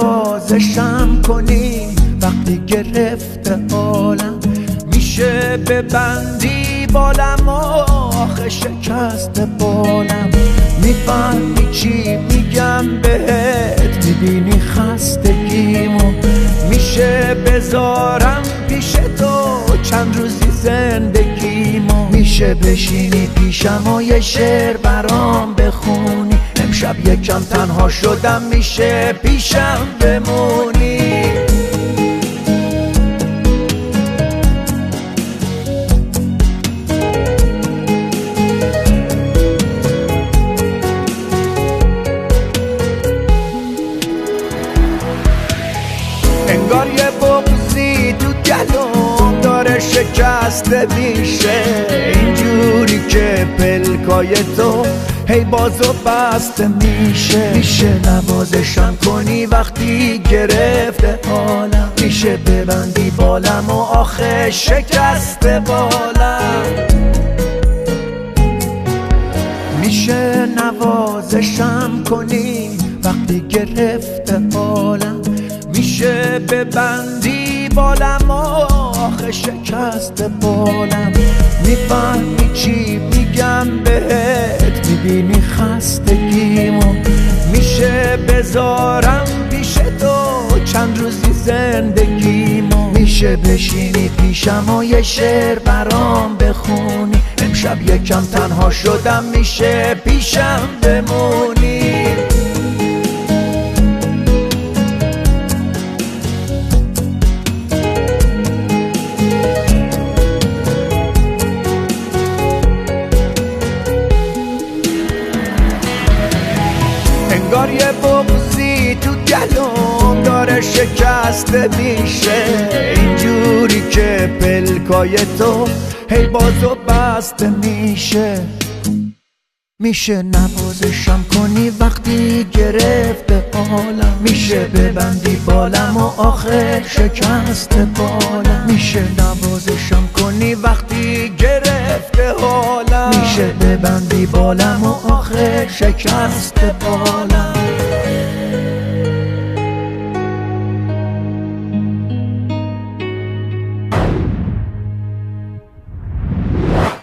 نوازشم کنی وقتی گرفته عالم، میشه ببندی بالم و آخه شکست بالم. میفهمی چی میگم بهت، میبینی خستگیمو، میشه بذارم پیش تو چند روزی زندگیمو. میشه بشینی پیشم و یه شعر برام بخونی، امشب یکم تنها شدم میشه پیشم بمونی. انگار یه بغضی تو گلوم داره شکسته میشه، اینجوری که پلکای تو هی باز و بسته میشه. میشه نوازشم کنی وقتی گرفته حالم، میشه ببندی بالم و آخه شکسته بالم. میشه نوازشم کنی وقتی گرفته حالم، میشه ببندی بالم و آخه شکست بالم. میفهمی چی میگم بهت، میبینی خستگیمو، میشه بذارم پیش تو چند روزی زندگیمو. میشه بشینی پیشم و یه شعر برام بخونی، امشب یکم تنها شدم میشه پیشم بمونی. انگار یه بغضی تو گلوم داره شکسته میشه، اینجوری که پلکای تو هی باز و بسته میشه. میشه نوازشم کنی وقتی گرفته حالم، میشه ببندی بالم و آخر شکست بالم. میشه نوازشم کنی وقتی گرفته حالم، میشه ببندی بالم و آخر شکست بالم.